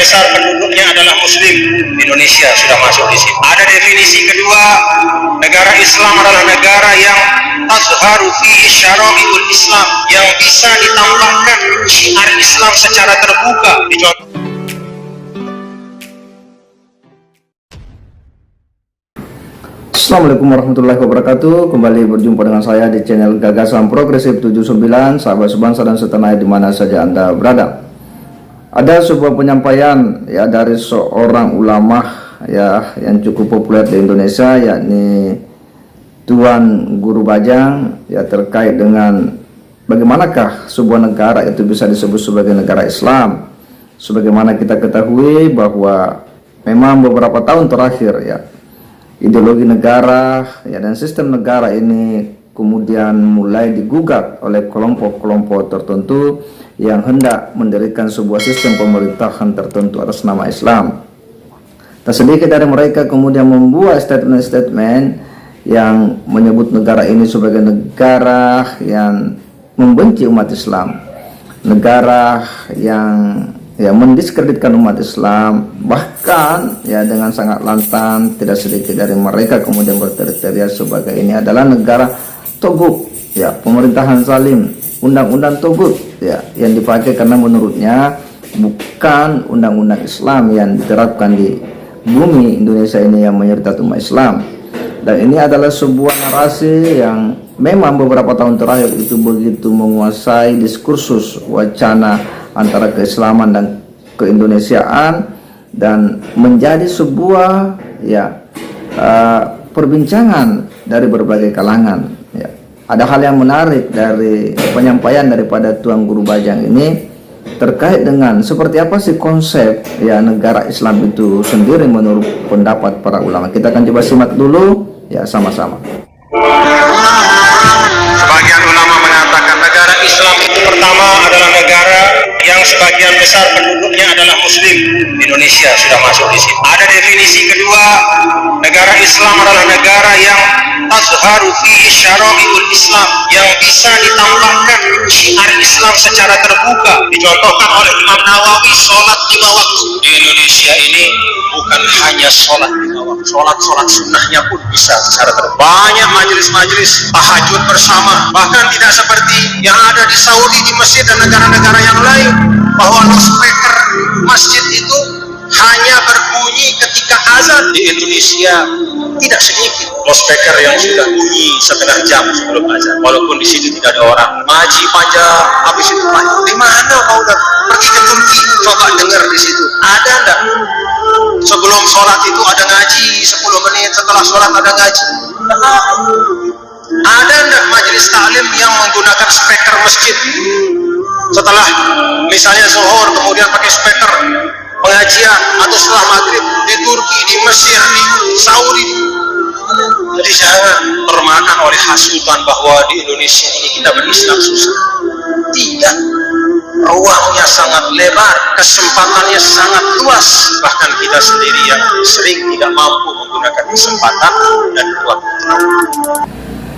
besar penduduknya adalah Muslim, Indonesia sudah masuk di sini. Ada definisi kedua, negara Islam adalah negara yang tazharu fihi syara'iul Islam, yang bisa ditampakkan syiar Islam secara terbuka. Assalamualaikum warahmatullahi wabarakatuh. Kembali berjumpa dengan saya di channel Gagasan Progresif 79. Sahabat sebangsa dan setanah air di mana saja Anda berada. Ada sebuah penyampaian ya dari seorang ulama ya yang cukup populer di Indonesia, yakni Tuan Guru Bajang, ya terkait dengan bagaimanakah sebuah negara itu bisa disebut sebagai negara Islam. Sebagaimana kita ketahui bahwa memang beberapa tahun terakhir ya ideologi negara ya dan sistem negara ini kemudian mulai digugat oleh kelompok-kelompok tertentu yang hendak mendirikan sebuah sistem pemerintahan tertentu atas nama Islam. Tak sedikit dari mereka kemudian membuat statement-statement yang menyebut negara ini sebagai negara yang membenci umat Islam, negara yang mendiskreditkan umat Islam. Bahkan ya dengan sangat lantang tidak sedikit dari mereka kemudian berteriak sebagai ini adalah negara togut ya, pemerintahan zalim, undang-undang togut ya, yang dipakai karena menurutnya bukan undang-undang Islam yang diterapkan di bumi Indonesia ini yang mayoritas umat Islam. Dan ini adalah sebuah narasi yang memang beberapa tahun terakhir itu begitu menguasai diskursus wacana antara keislaman dan keindonesiaan dan menjadi sebuah perbincangan dari berbagai kalangan ya. Ada hal yang menarik dari penyampaian daripada Tuan Guru Bajang ini terkait dengan seperti apa sih konsep ya negara Islam itu sendiri menurut pendapat para ulama. Kita akan coba simak dulu ya sama-sama. Sebagian ulama mengatakan negara Islam itu pertama adalah negara yang sebagian besar penduduknya adalah Muslim, Indonesia sudah masuk di sini. Ada definisi kedua, negara Islam adalah negara yang tazharu fihi syara'iul Islam, yang bisa ditampakkan syiar Islam secara terbuka. Dicontohkan oleh Imam Nawawi, sholat 5 waktu. Di Indonesia ini bukan hanya sholat 5 waktu, sholat sunnahnya pun bisa secara terbuka. Banyak majelis-majelis tahajud bersama, bahkan tidak seperti yang ada di Saudi, di Mesir dan negara-negara yang lain, bahwa loudspeaker masjid itu hanya berbunyi ketika azan. Di Indonesia tidak sedikit loudspeaker yang sudah bunyi setengah jam sebelum azan, walaupun di situ tidak ada orang. Ngaji panjang, habis itu panjang. Di mana mau pergi ke Turki, coba dengar di situ. Ada enggak? Sebelum sholat itu ada ngaji, 10 menit setelah sholat ada ngaji. Ada enggak majelis taklim yang menggunakan speaker masjid? Setelah misalnya zuhur kemudian pakai speaker pengajian, atau setelah maghrib di Turki, di Mesir, di Saudi. Jadi jangan termakan oleh hasutan bahwa di Indonesia ini kita berislam susah. Tidak, ruangnya sangat lebar, kesempatannya sangat luas. Bahkan kita sendiri yang sering tidak mampu menggunakan kesempatan dan ruang.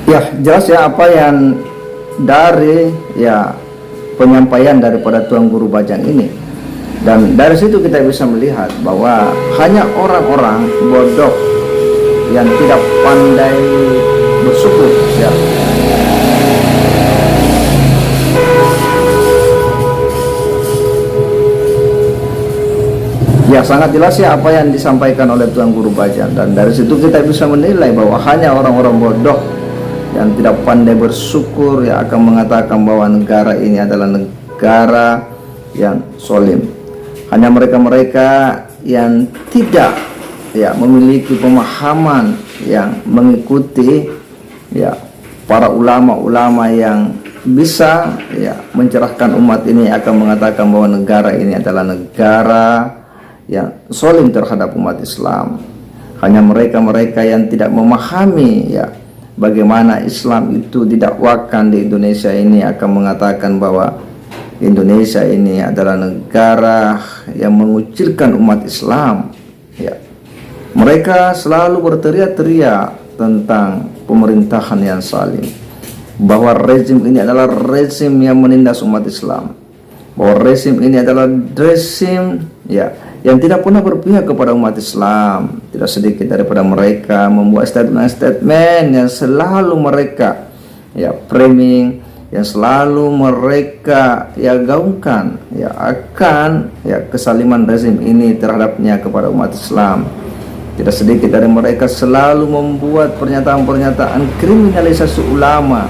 Ya jelas ya apa yang dari penyampaian daripada Tuan Guru Bajang ini, dan dari situ kita bisa melihat bahwa hanya orang-orang bodoh yang tidak pandai bersyukur ya sangat jelas ya apa yang disampaikan oleh Tuan Guru Bajang, dan dari situ kita bisa menilai bahwa hanya orang-orang bodoh yang tidak pandai bersyukur yang akan mengatakan bahwa negara ini adalah negara yang zalim. Hanya mereka-mereka yang tidak memiliki pemahaman yang mengikuti para ulama-ulama yang bisa mencerahkan umat ini akan mengatakan bahwa negara ini adalah negara yang zalim terhadap umat Islam. Hanya mereka-mereka yang tidak memahami bagaimana Islam itu didakwakan di Indonesia ini akan mengatakan bahwa Indonesia ini adalah negara yang mengucilkan umat Islam ya. Mereka selalu berteriak-teriak tentang pemerintahan yang zalim, bahwa rezim ini adalah rezim yang menindas umat Islam. bahwa rezim ini adalah rezim ya yang tidak pernah berpihak kepada umat Islam. Tidak sedikit daripada mereka membuat statement-statement yang selalu mereka ya framing, yang selalu mereka ya gaungkan ya akan ya kesaliman rezim ini terhadapnya kepada umat Islam. Tidak sedikit dari mereka selalu membuat pernyataan-pernyataan kriminalisasi ulama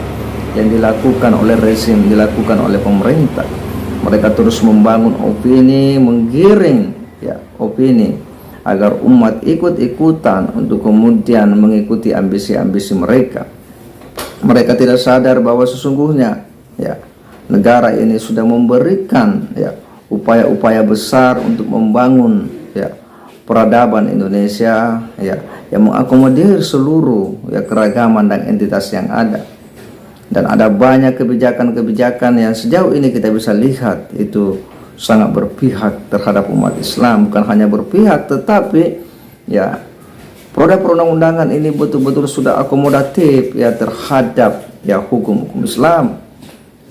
yang dilakukan oleh rezim, dilakukan oleh pemerintah. Mereka terus membangun opini, menggiring ya opini agar umat ikut-ikutan untuk kemudian mengikuti ambisi-ambisi mereka. Mereka tidak sadar bahwa sesungguhnya ya negara ini sudah memberikan ya upaya-upaya besar untuk membangun ya peradaban Indonesia ya yang mengakomodir seluruh ya keragaman dan entitas yang ada. Dan ada banyak kebijakan-kebijakan yang sejauh ini kita bisa lihat itu sangat berpihak terhadap umat Islam. Bukan hanya berpihak, tetapi ya produk perundang-undangan ini betul-betul sudah akomodatif ya terhadap ya hukum-hukum Islam.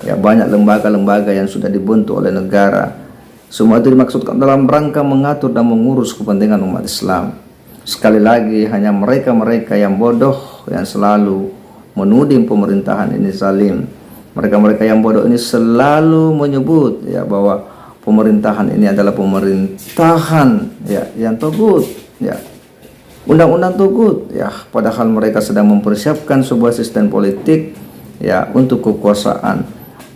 Ya banyak lembaga-lembaga yang sudah dibentuk oleh negara. Semua itu dimaksudkan dalam rangka mengatur dan mengurus kepentingan umat Islam. Sekali lagi hanya mereka-mereka yang bodoh yang selalu menuding pemerintahan ini zalim. Mereka-mereka yang bodoh ini selalu menyebut ya bahwa pemerintahan ini adalah pemerintahan ya yang togut ya undang-undang togut ya, padahal mereka sedang mempersiapkan sebuah sistem politik ya untuk kekuasaan.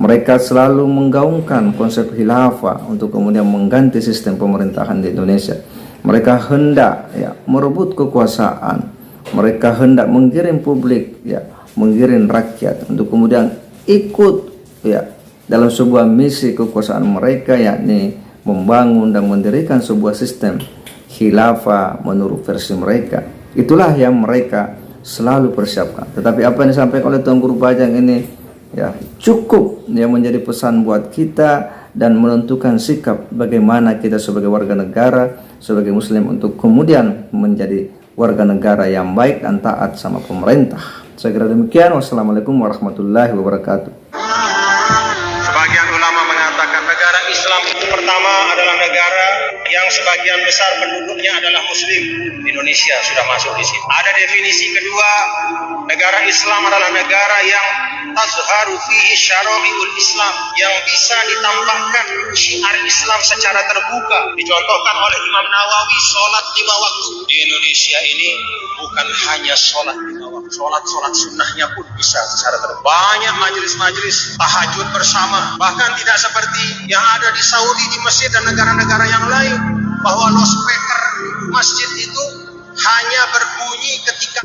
Mereka selalu menggaungkan konsep khilafah untuk kemudian mengganti sistem pemerintahan di Indonesia. Mereka hendak ya merebut kekuasaan. Mereka hendak menggiring publik ya, menggiring rakyat untuk kemudian ikut ya dalam sebuah misi kekuasaan mereka, yakni membangun dan mendirikan sebuah sistem khilafah menurut versi mereka. Itulah yang mereka selalu persiapkan. Tetapi apa yang disampaikan oleh Tuan Guru Bajang ini ya cukup ya menjadi pesan buat kita dan menentukan sikap bagaimana kita sebagai warga negara, sebagai muslim untuk kemudian menjadi warga negara yang baik dan taat sama pemerintah. Saya kira demikian. Wassalamualaikum warahmatullahi wabarakatuh. Sebagian ulama mengatakan negara Islam itu pertama adalah negara yang sebagian besar penduduknya adalah muslim. Indonesia sudah masuk di situ. Ada definisi kedua, negara Islam adalah negara yang tazharu fihi syara'iul Islam, yang bisa ditampakkan syiar Islam secara terbuka. Dicontohkan oleh Imam Nawawi, sholat 5 waktu. Di Indonesia ini bukan hanya sholat 5 waktu, sholat sunnahnya pun bisa secara terbuka. Banyak majelis-majelis tahajud bersama, bahkan tidak seperti yang ada di Saudi, di Mesir dan negara-negara yang lain, bahwa loudspeaker masjid itu hanya berbunyi ketika